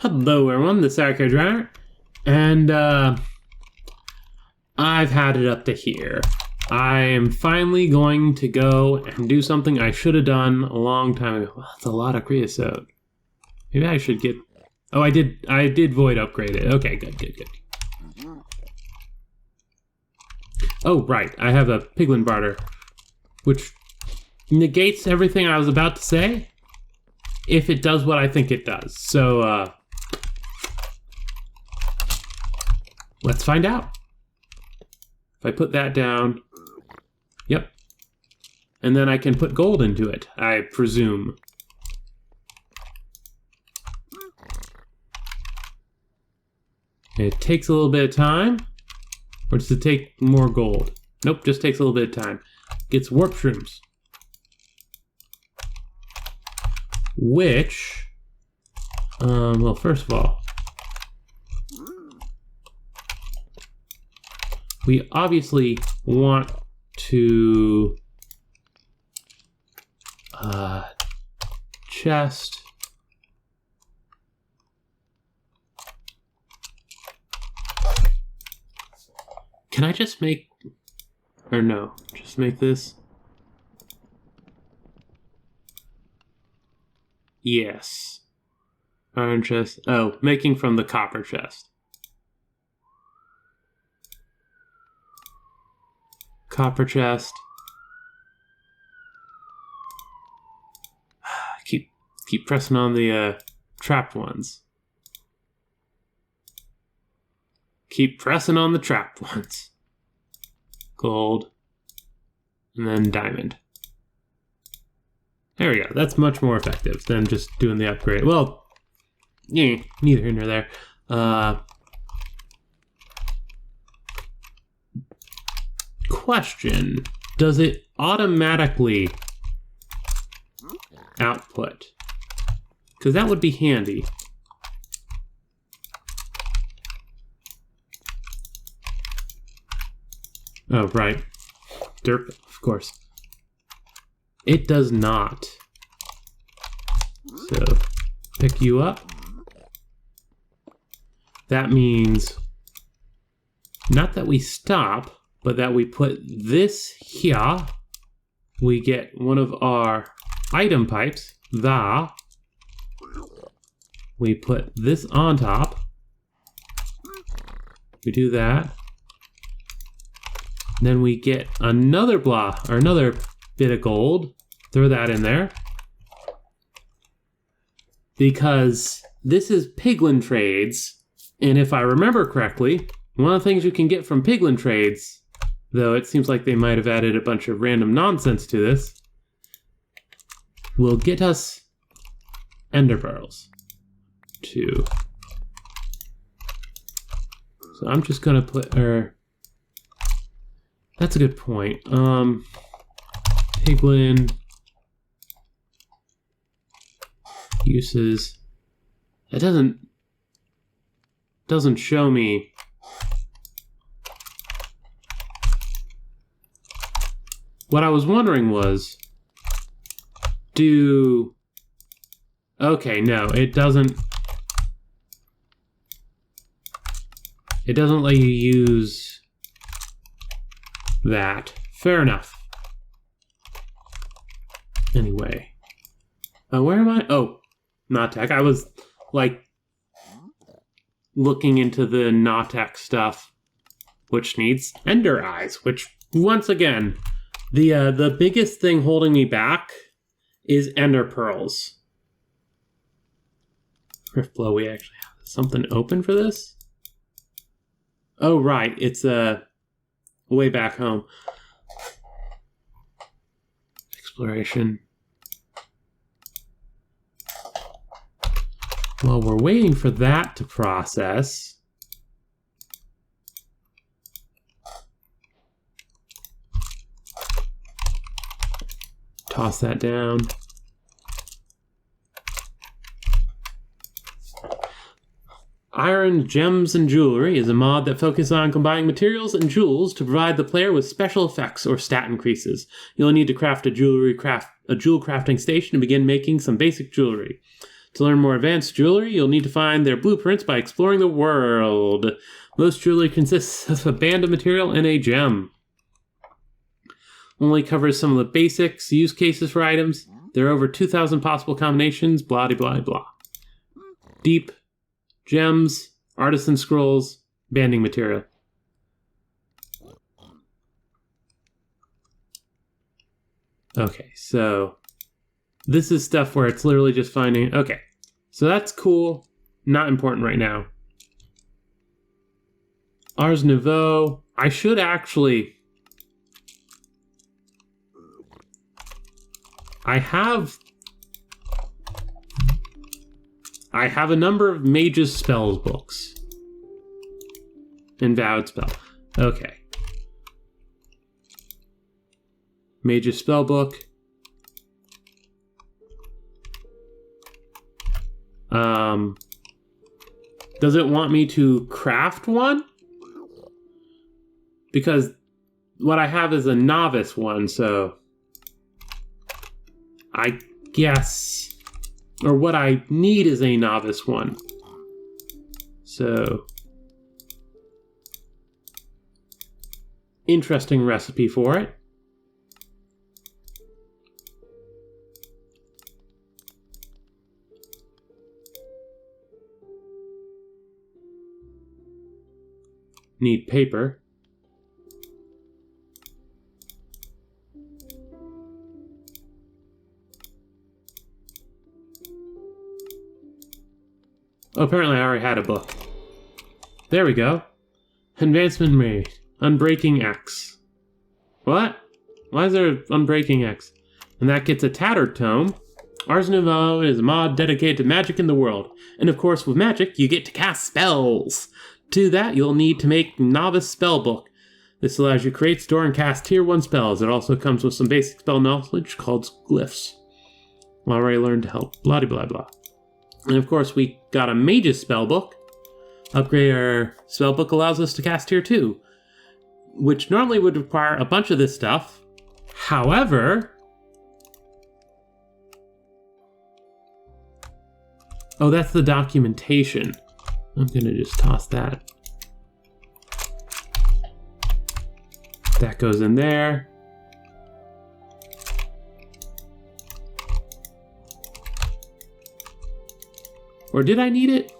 Hello everyone, this is Arcade Runner, and I've had it up to here. I am finally going to go and do something I should have done a long time ago. Well, that's a lot of creosote. Maybe I should get... Oh, I did void upgrade it. Okay, good. Oh, right, I have a piglin barter, which negates everything I was about to say, if it does what I think it does. So, let's find out. If I put that down, yep. And then I can put gold into it, I presume. It takes a little bit of time. Or does it take more gold? Nope, just takes a little bit of time. Gets warp shrooms. Which, well, first of all, we obviously want to chest. Can I just make, or no, just make this? Yes. Iron chest. Oh, making from the copper chest. Copper chest. Keep pressing on the trapped ones. Keep pressing on the trapped ones. Gold. And then diamond. There we go. That's much more effective than just doing the upgrade. Well, yeah, neither here nor there. Question. Does it automatically output? Because that would be handy. Oh, right. Derp, of course. It does not. So, pick you up. That means not that we stop, but that we put this here. We get one of our item pipes, we put this on top. We do that. Then we get another another bit of gold. Throw that in there. Because this is piglin trades, and if I remember correctly, one of the things you can get from piglin trades, though it seems like they might have added a bunch of random nonsense to this, will get us ender pearls. 2. So I'm just gonna put that's a good point. Piglin uses. It doesn't show me. What I was wondering was, okay, no, it doesn't. It doesn't let you use that. Fair enough. Anyway. Where am I? Oh, Nautek. I was, like, looking into the Nautek stuff, which needs ender eyes, which, once again, the biggest thing holding me back is ender pearls. Riftblow, we actually have something open for this? Oh, right. It's way back home. Exploration. While we're waiting for that to process, toss that down. Iron, Gems, and Jewelry is a mod that focuses on combining materials and jewels to provide the player with special effects or stat increases. You'll need to craft a jewel crafting station to begin making some basic jewelry. To learn more advanced jewelry, you'll need to find their blueprints by exploring the world. Most jewelry consists of a band of material and a gem. Only covers some of the basics, use cases for items. There are over 2,000 possible combinations, blah blah blah. Deep, gems, artisan scrolls, banding material. Okay, so this is stuff where it's literally just finding... Okay, so that's cool. Not important right now. Ars Nouveau. I should actually... I have a number of Mage's Spells books. Invalid spell. Okay. Mage's spell book. Does it want me to craft one? Because what I have is a novice one, so I guess, or what I need is a novice one. So, interesting recipe for it. Need paper. Oh, apparently I already had a book. There we go. Advancement made. Unbreaking X. What? Why is there Unbreaking X? And that gets a tattered tome. Ars Nouveau is a mod dedicated to magic in the world. And of course, with magic, you get to cast spells. To do that, you'll need to make Novice Spellbook. This allows you to create, store, and cast Tier 1 spells. It also comes with some basic spell knowledge called glyphs. Well, I already learned to help. Blah blah blah. And of course, we got a Mage's Spellbook. Upgrade our Spellbook allows us to cast Tier 2, which normally would require a bunch of this stuff. However... Oh, that's the documentation. I'm gonna just toss that. That goes in there. Or did I need it?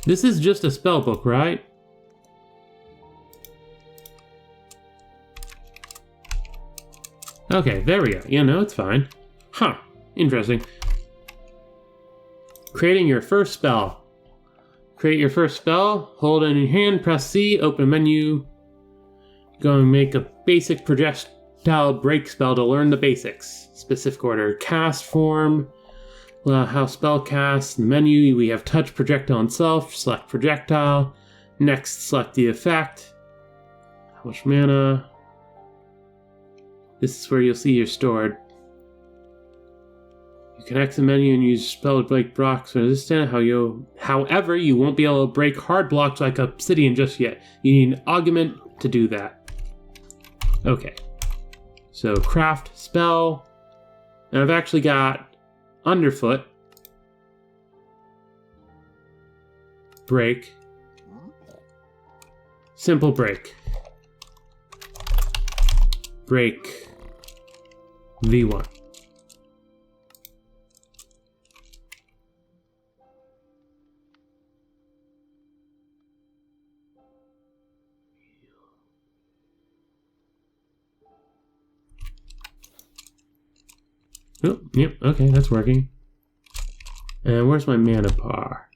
This is just a spell book, right? Okay, there we go. Yeah, no, it's fine. Huh, interesting. Creating your first spell. Create your first spell, hold it in your hand, press C, open menu. Go and make a basic projectile break spell to learn the basics. Specific order, cast form, how spell casts. In the menu, we have touch, projectile, and self. Select projectile. Next, select the effect. How much mana? This is where you'll see your stored. You can exit the menu and use spell to break blocks resistant. However, you won't be able to break hard blocks like obsidian just yet. You need an augment to do that. Okay. So craft spell. And I've actually got underfoot. Break. Simple break. Break. V1. Oh, yep, okay, that's working. And where's my mana bar?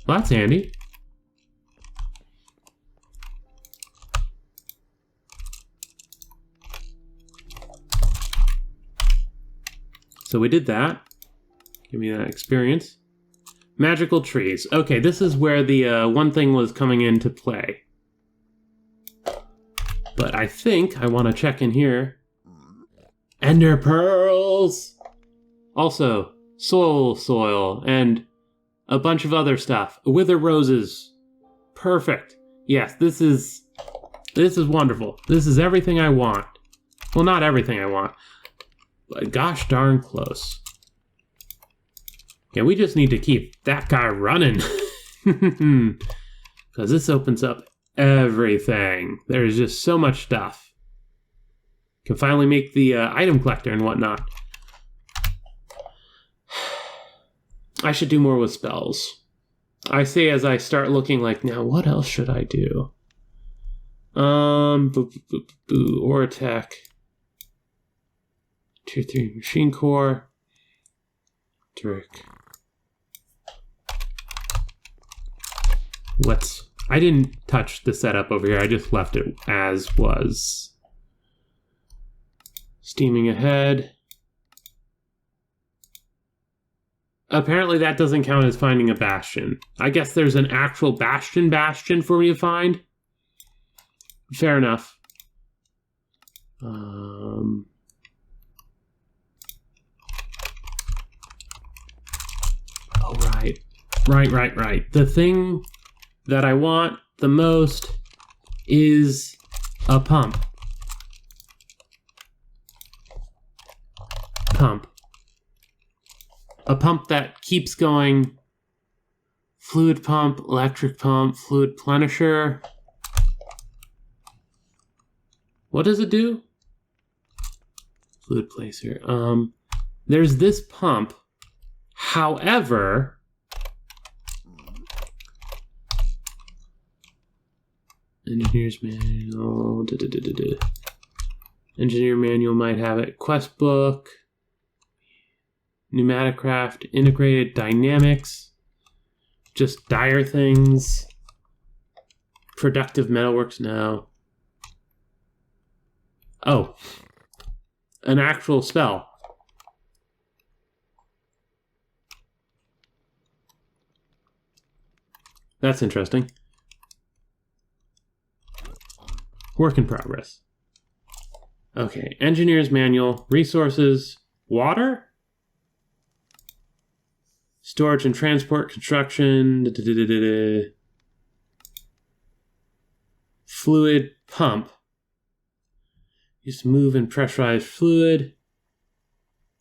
Well, that's handy. So we did that. Give me that experience. Magical trees. Okay, this is where the one thing was coming into play. But I think I want to check in here. Ender pearls! Also, soil, and a bunch of other stuff. Wither roses. Perfect. Yes, this is This is wonderful. This is everything I want. Well, not everything I want, but gosh darn close. Yeah, we just need to keep that guy running. Because this opens up everything. There's just so much stuff. Can finally make the item collector and whatnot. I should do more with spells. I say as I start looking like, now what else should I do? Or attack. Tier 3 machine core. Trick. I didn't touch the setup over here. I just left it as was. Steaming ahead. Apparently that doesn't count as finding a bastion. I guess there's an actual bastion for me to find. Fair enough. Oh, right. Right. The thing that I want the most is a pump. A pump that keeps going. Fluid pump, electric pump, fluid plenisher. What does it do? Fluid placer. There's this pump. However, engineer's manual. Engineer manual might have it. Quest book. Pneumatic craft. Integrated dynamics. Just dire things. Productive metalworks. No. Oh. An actual spell. That's interesting. Work in progress. Okay, engineer's manual, resources, water? Storage and transport, construction, fluid pump. Use move and pressurized fluid.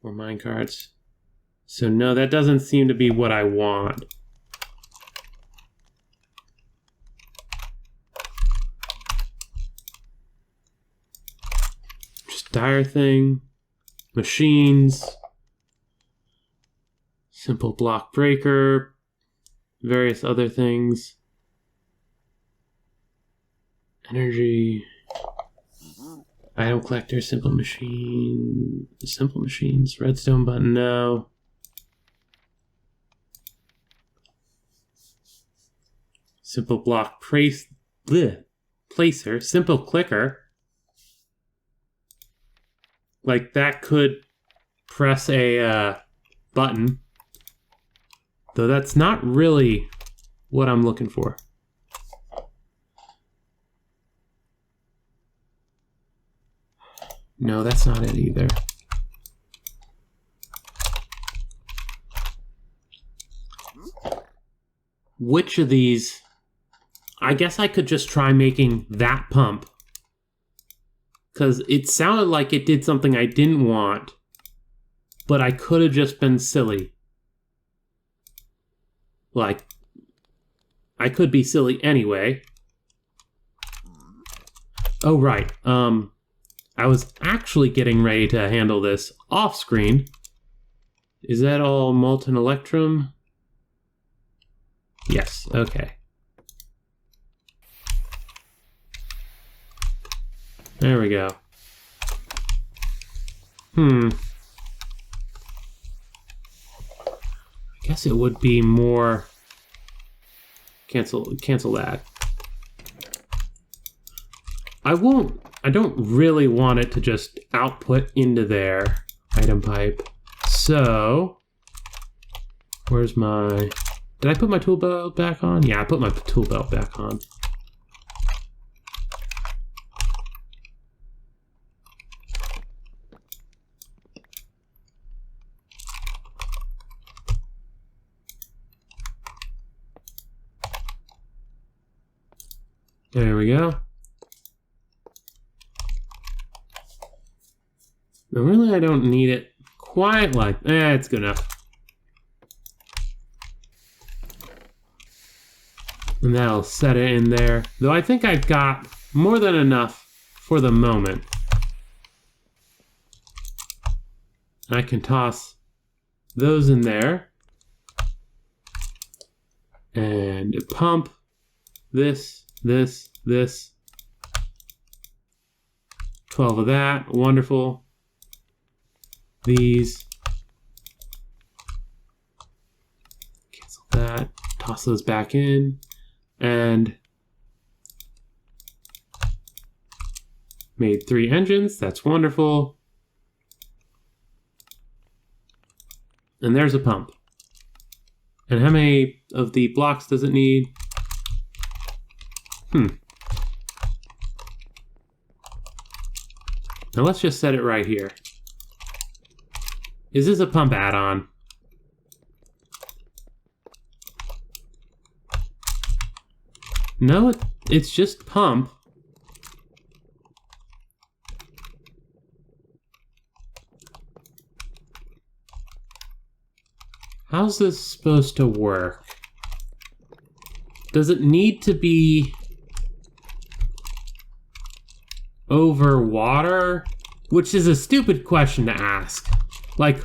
Or minecarts. So no, that doesn't seem to be what I want. Dire thing, machines, simple block breaker, various other things, energy, item collector, simple machines, redstone button, no. Simple block placer, simple clicker. Like, that could press a button. Though that's not really what I'm looking for. No, that's not it either. Which of these... I guess I could just try making that pump. Because it sounded like it did something I didn't want, but I could have just been silly. Like, I could be silly anyway. Oh, right. I was actually getting ready to handle this off screen. Is that all molten electrum? Yes, okay. There we go. I guess it would be more... Cancel that. I don't really want it to just output into their item pipe. So... Where's my... Did I put my tool belt back on? Yeah, I put my tool belt back on. There we go. Now, really, I don't need it quite like... it's good enough. And that'll set it in there. Though I think I've got more than enough for the moment. I can toss those in there. And pump this. 12 of that. Wonderful. These. Cancel that. Toss those back in. And made 3 engines. That's wonderful. And there's a pump. And how many of the blocks does it need? Now let's just set it right here. Is this a pump add-on? No, it's just pump. How's this supposed to work? Does it need to be over water? Which is a stupid question to ask. Like,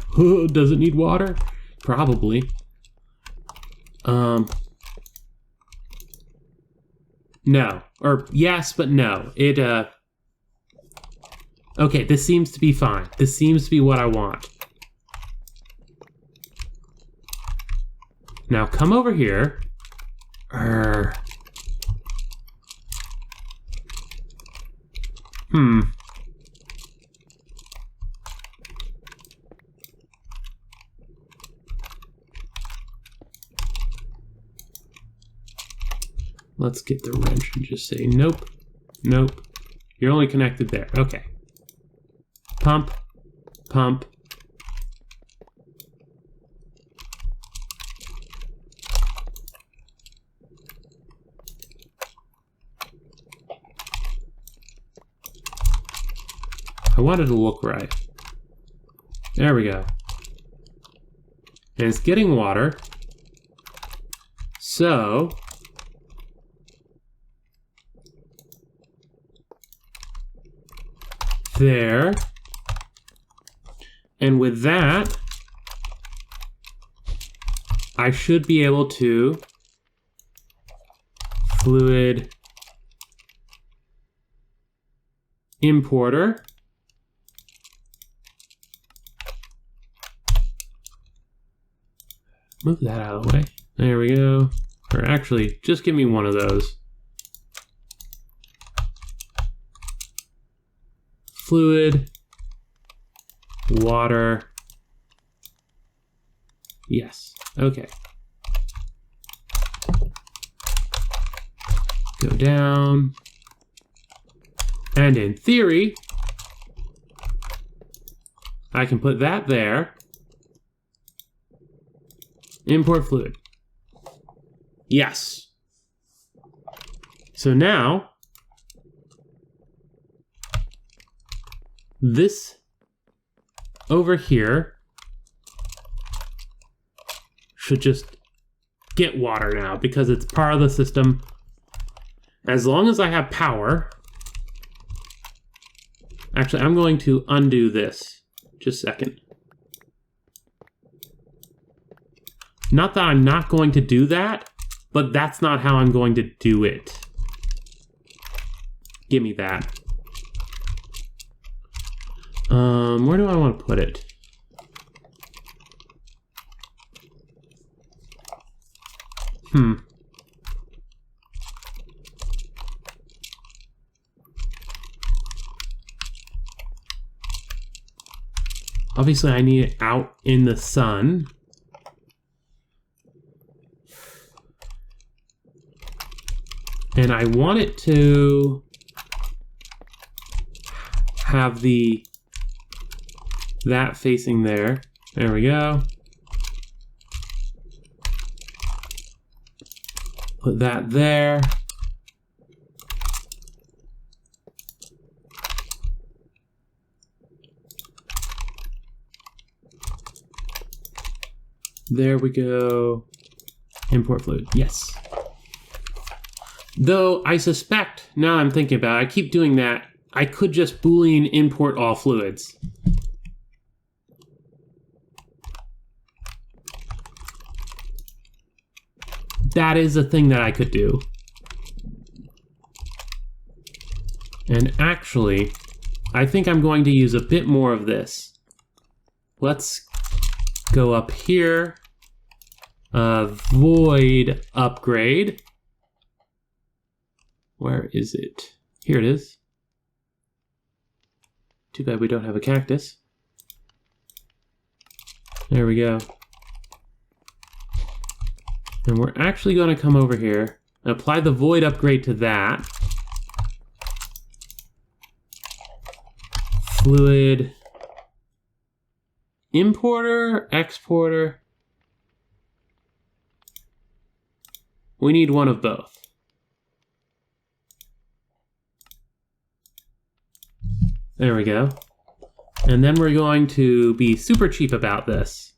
does it need water? Probably. No. Or yes, but no. It, okay, this seems to be fine. This seems to be what I want. Now come over here. Let's get the wrench and just say, nope, nope. You're only connected there. Okay. Pump, pump. I want it to look right. There we go. And it's getting water. So there. And with that, I should be able to fluid importer. Move that out of the way. There we go. Or actually, just give me one of those. Fluid, water. Yes. Okay. Go down. And in theory, I can put that there. Import fluid. Yes. So now, this over here should just get water now because it's part of the system. As long as I have power. Actually, I'm going to undo this. Just a second. Not that I'm not going to do that, but that's not how I'm going to do it. Give me that. Where do I want to put it? Obviously, I need it out in the sun. And I want it to have that facing there. There we go. Put that there. There we go. Import fluid. Yes. Though I suspect, now I'm thinking about it, I keep doing that, I could just Boolean import all fluids. That is a thing that I could do. And actually, I think I'm going to use a bit more of this. Let's go up here. Void upgrade. Where is it? Here it is. Too bad we don't have a cactus. There we go. And we're actually going to come over here and apply the void upgrade to that. Fluid importer, exporter. We need one of both. There we go. And then we're going to be super cheap about this.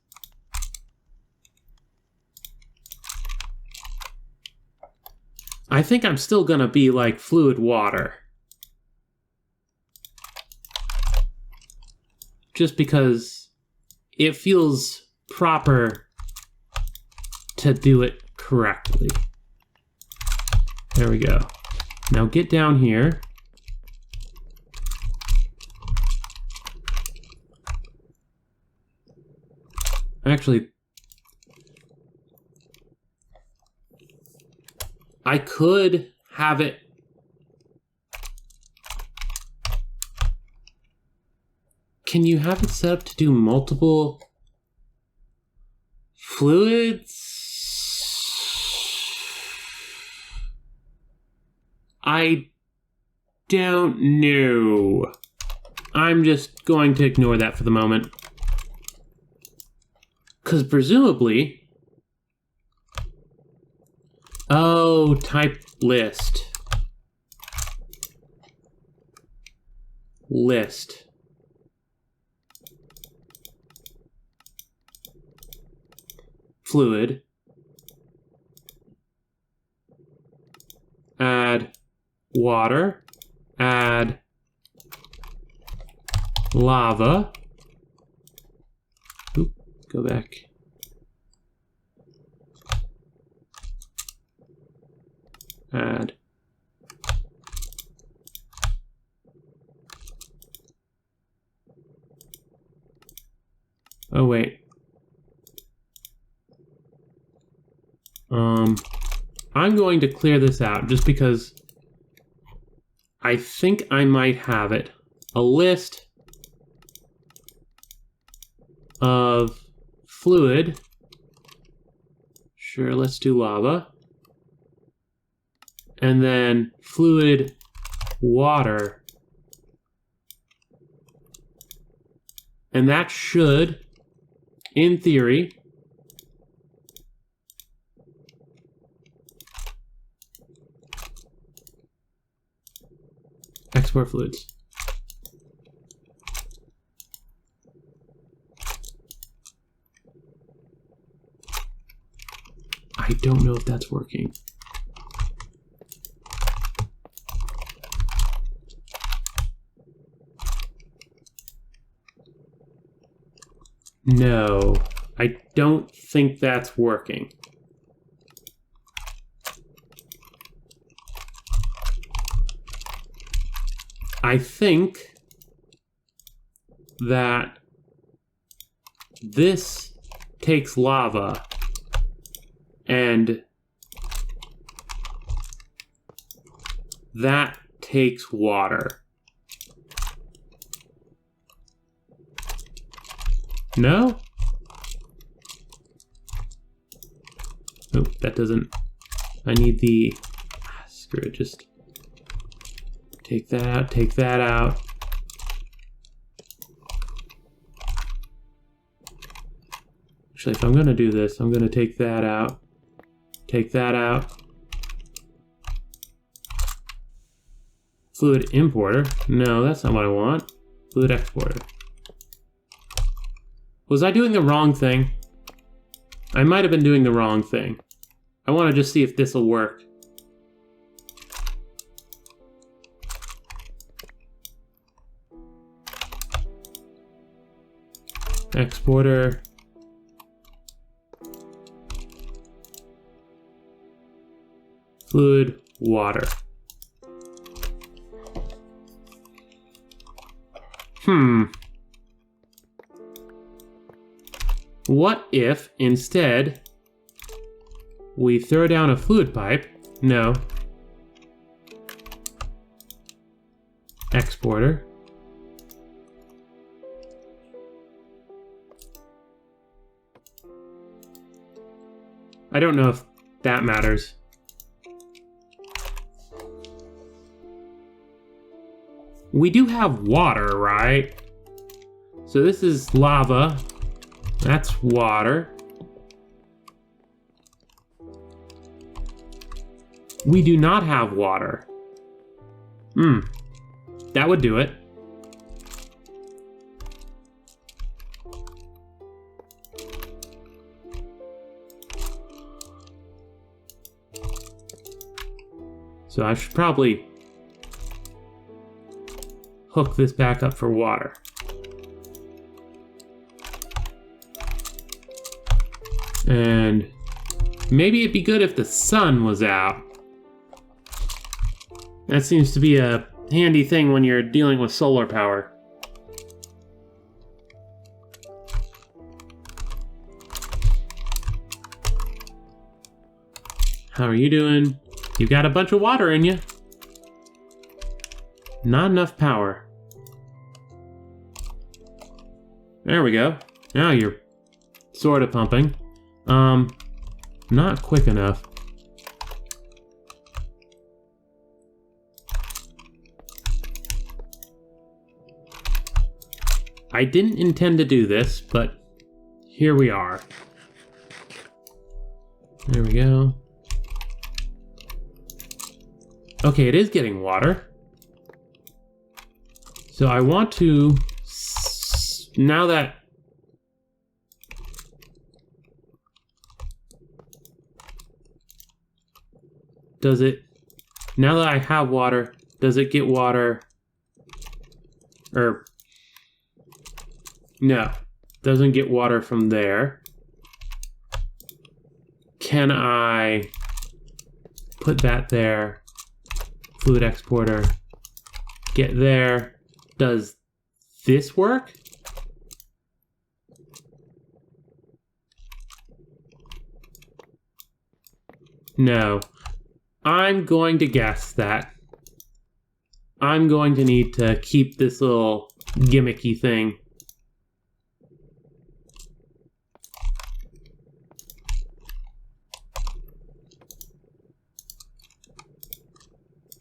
I think I'm still going to be like fluid water. Just because it feels proper to do it correctly. There we go. Now get down here. Actually, I could have it. Can you have it set up to do multiple fluids? I don't know. I'm just going to ignore that for the moment. Because presumably... Oh, type list. List. Fluid. Add water. Add lava. Oop, go back. Add oh wait. I'm going to clear this out just because I think I might have it. A list of fluid. Sure, let's do lava. And then fluid water. And that should, in theory, export fluids. I don't know if that's working. No, I don't think that's working. I think that this takes lava and that takes water. No? Nope, that doesn't. I need the. Screw it, just take that out, take that out. Actually, if I'm going to do this, I'm going to take that out, take that out. Fluid importer. No, that's not what I want. Fluid exporter. Was I doing the wrong thing? I might have been doing the wrong thing. I want to just see if this will work. Exporter. Fluid, water. What if instead we throw down a fluid pipe? No. Exporter. I don't know if that matters. We do have water, right? So this is lava. That's water. We do not have water. That would do it. So I should probably hook this back up for water. And maybe it'd be good if the sun was out. That seems to be a handy thing when you're dealing with solar power. How are you doing? You got a bunch of water in you. Not enough power. There we go. Now you're sort of pumping. Not quick enough. I didn't intend to do this, but here we are. There we go. Okay, it is getting water. So I want to, now that does it, now that I have water, does it get water? Or, no, doesn't get water from there. Can I put that there? Fluid exporter, get there. Does this work? No. I'm going to guess that I'm going to need to keep this little gimmicky thing.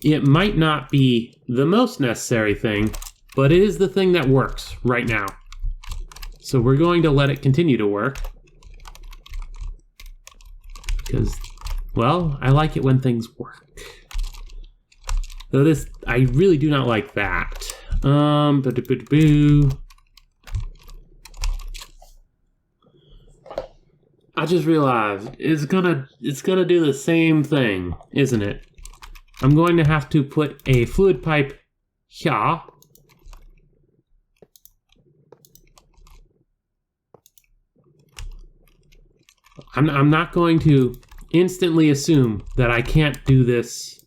It might not be the most necessary thing, but it is the thing that works right now. So we're going to let it continue to work. Because, well, I like it when things work. Though this, I really do not like that. I just realized it's gonna do the same thing, isn't it? I'm going to have to put a fluid pipe here. I'm not going to instantly assume that I can't do this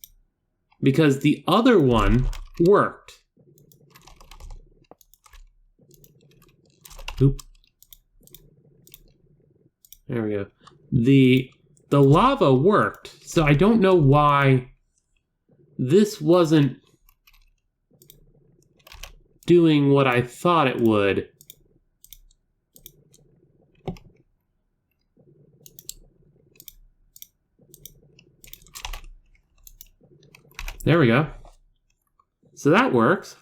because the other one worked. Oop. There we go. The lava worked, so I don't know why this wasn't doing what I thought it would. There we go. So that works.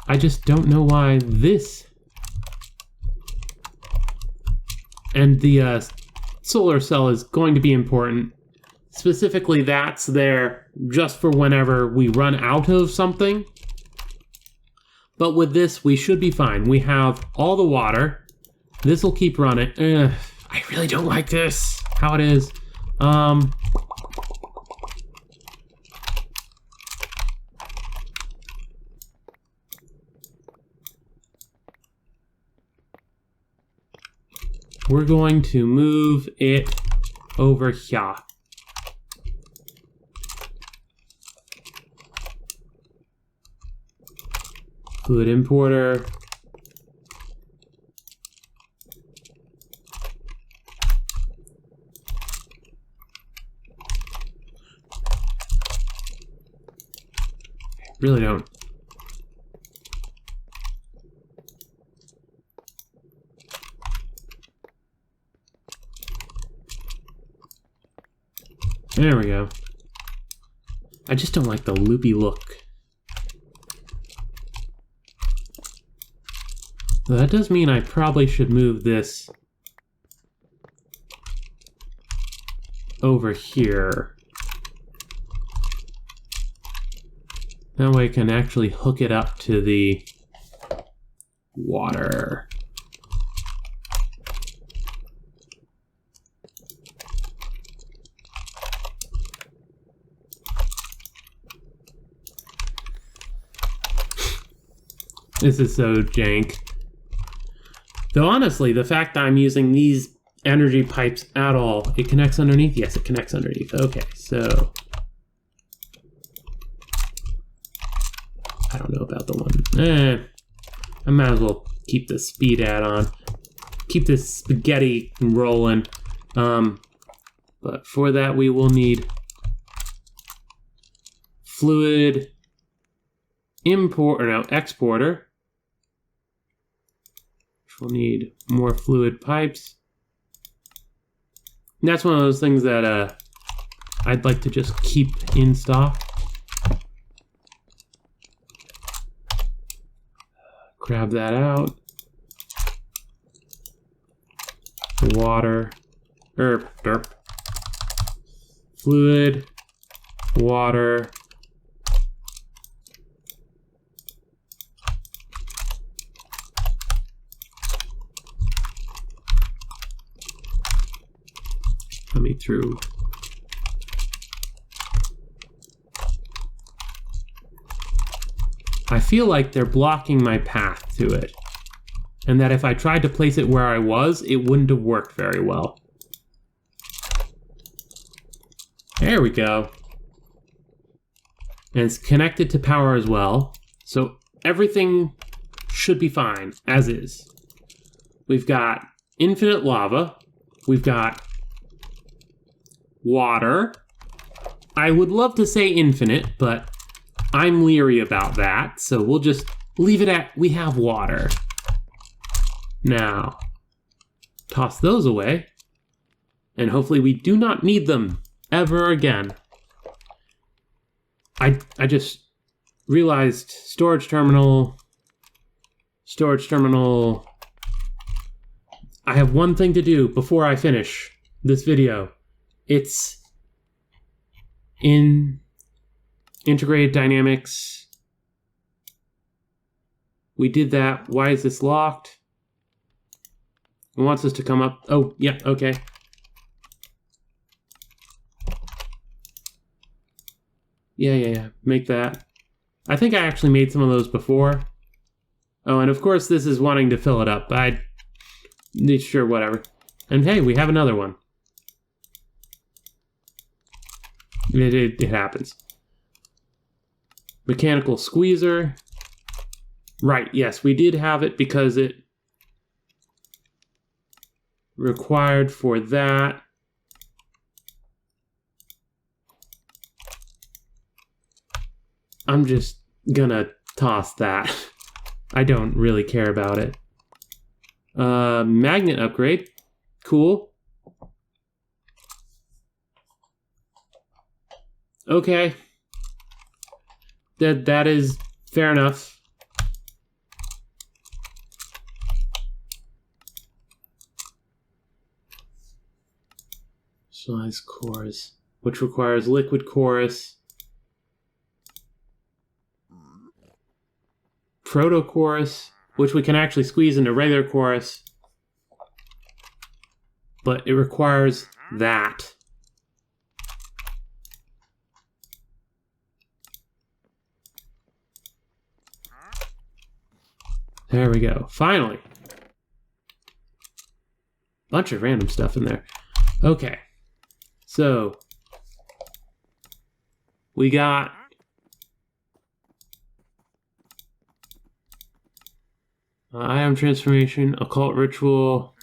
I just don't know why this and the solar cell is going to be important. Specifically, that's there just for whenever we run out of something. But with this, we should be fine. We have all the water. This will keep running. I really don't like this, how it is. We're going to move it over here. Fluid importer. Really don't. There we go. I just don't like the loopy look. Well, that does mean I probably should move this over here. That way I can actually hook it up to the water. This is so jank. Though honestly, the fact that I'm using these energy pipes at all, it connects underneath? Yes, it connects underneath. Okay, so I don't know about the one. I might as well keep the speed add-on. Keep this spaghetti rolling. But for that we will need fluid exporter. We'll need more fluid pipes. And that's one of those things that I'd like to just keep in stock. Grab that out. Water. Derp. Fluid. Water. Let me through. I feel like they're blocking my path to it, and that if I tried to place it where I was, it wouldn't have worked very well. There we go. And it's connected to power as well, so everything should be fine, as is. We've got infinite lava. We've got water. I would love to say infinite, but I'm leery about that, so we'll just leave it at we have water. Now, toss those away, and hopefully we do not need them ever again. I just realized storage terminal. I have one thing to do before I finish this video. It's in integrated dynamics. We did that. Why is this locked? It wants us to come up. Oh, yeah, okay. Yeah. Make that. I think I actually made some of those before. Oh, and of course this is wanting to fill it up. Sure, whatever. And hey, we have another one. It happens. Mechanical squeezer. Right, yes, we did have it because it required for that. I'm just gonna toss that. I don't really care about it. Magnet upgrade. Cool. Okay. That is fair enough. Size cores, which requires liquid chorus. Proto chorus, which we can actually squeeze into regular chorus. but it requires that. There we go. Finally. Bunch of random stuff in there. Okay. So we got item transformation, occult ritual.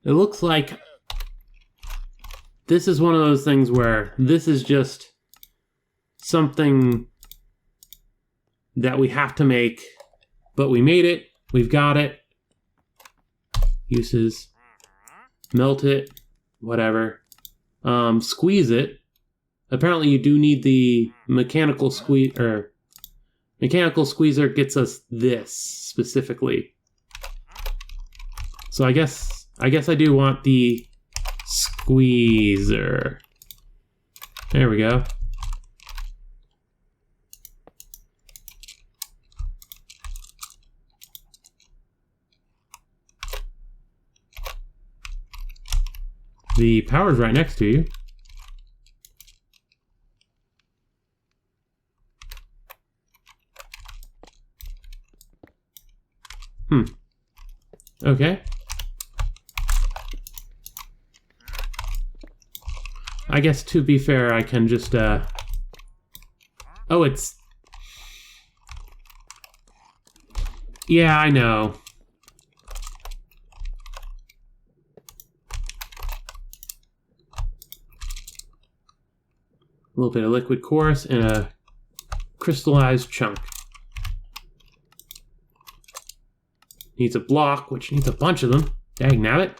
It looks like this is one of those things where this is just something that we have to make, but we made it, we've got it. Uses, melt it, whatever. Squeeze it. Apparently you do need the mechanical squeeze, or mechanical squeezer gets us this specifically. So I guess I do want the squeezer. There we go. The power's right next to you. Okay. I guess to be fair, I can just, oh, it's... Yeah, I know. A little bit of liquid chorus and a crystallized chunk. Needs a block, which needs a bunch of them. Dang nabbit.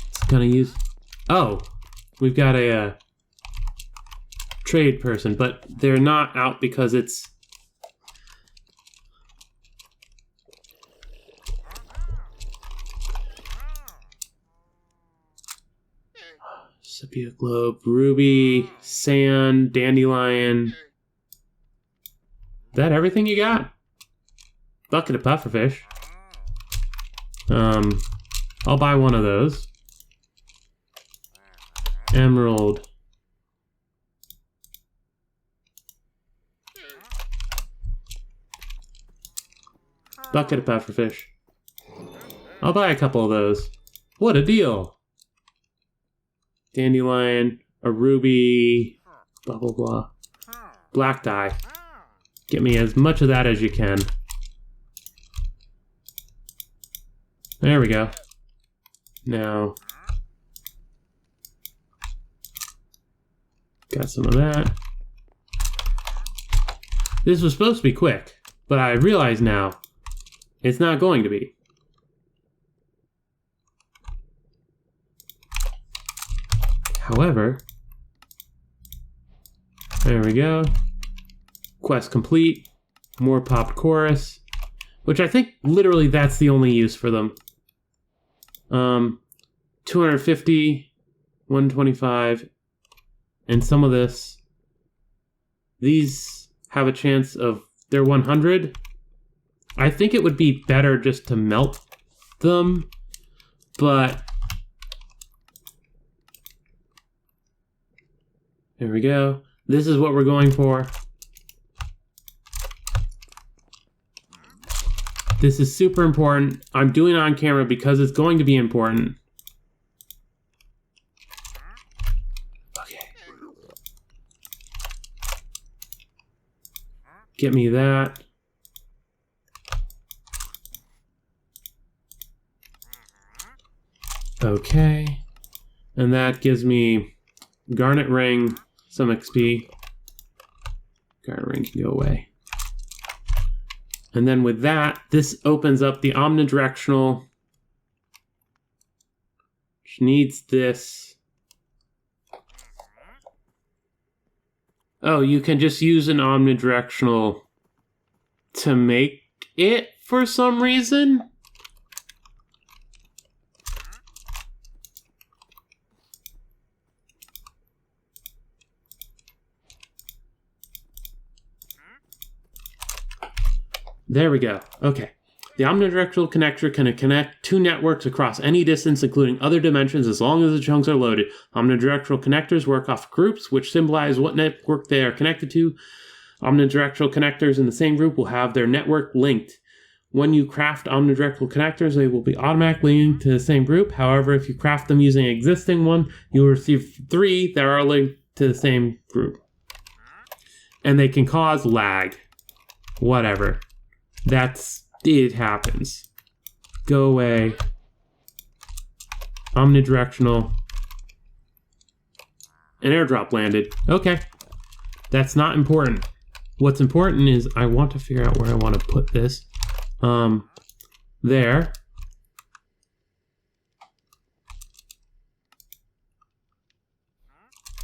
It's gonna use... Oh, we've got a trade person, but they're not out because it's... Sepia globe, ruby, sand, dandelion. Is that everything you got? Bucket of pufferfish. I'll buy one of those. Emerald. Bucket of pufferfish. I'll buy a couple of those. What a deal! Dandelion, a ruby, blah blah blah. Black dye. Get me as much of that as you can. There we go. Now, got some of that. This was supposed to be quick, but I realize now it's not going to be. However, there we go. Quest complete. More popped chorus, which I think literally that's the only use for them. 250, 125, and some of this. These have a chance of, they're 100. I think it would be better just to melt them, but there we go. This is what we're going for. This is super important. I'm doing it on camera because it's going to be important. Okay. Get me that. Okay. And that gives me garnet ring, some XP. Garnet ring can go away. And then with that, this opens up the omnidirectional, which needs this. Oh, you can just use an omnidirectional to make it for some reason? There we go. Okay. The omnidirectional connector can connect two networks across any distance, including other dimensions, as long as the chunks are loaded. Omnidirectional connectors work off groups, which symbolize what network they are connected to. Omnidirectional connectors in the same group will have their network linked. When you craft omnidirectional connectors, they will be automatically linked to the same group. However, if you craft them using an existing one, you will receive 3 that are linked to the same group. And they can cause lag. Whatever. It happens. Go away. Omnidirectional. An airdrop landed. Okay. That's not important. What's important is I want to figure out where I want to put this. There.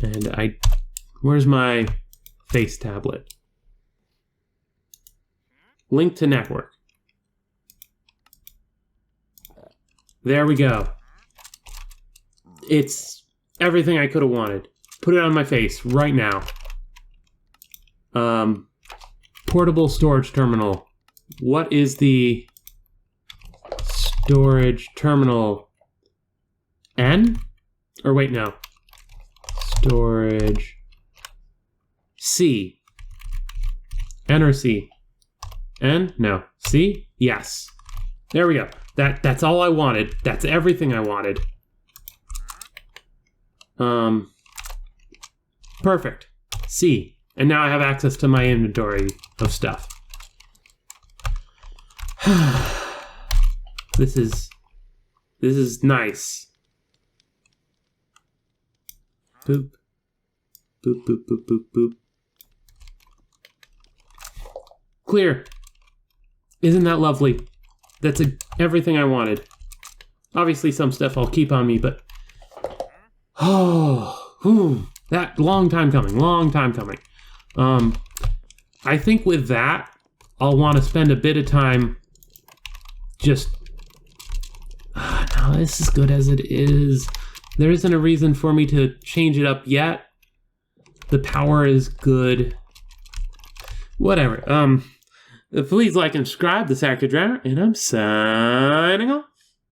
And where's my face tablet? Link to network. There we go. It's everything I could have wanted. Put it on my face right now. Portable storage terminal. What is the storage terminal? N? Or wait, no. Storage. C. N or C? N? No. C? Yes. There we go. That's all I wanted. That's everything I wanted. Perfect. C. And now I have access to my inventory of stuff. This is nice. Boop. Boop, boop, boop, boop, boop. Clear. Isn't that lovely? That's everything I wanted. Obviously some stuff I'll keep on me, but... that long time coming. I think with that, I'll want to spend a bit of time just... no, this is good as it is. There isn't a reason for me to change it up yet. The power is good. Whatever. Please like and subscribe. This is Actor Driver, and I'm signing off.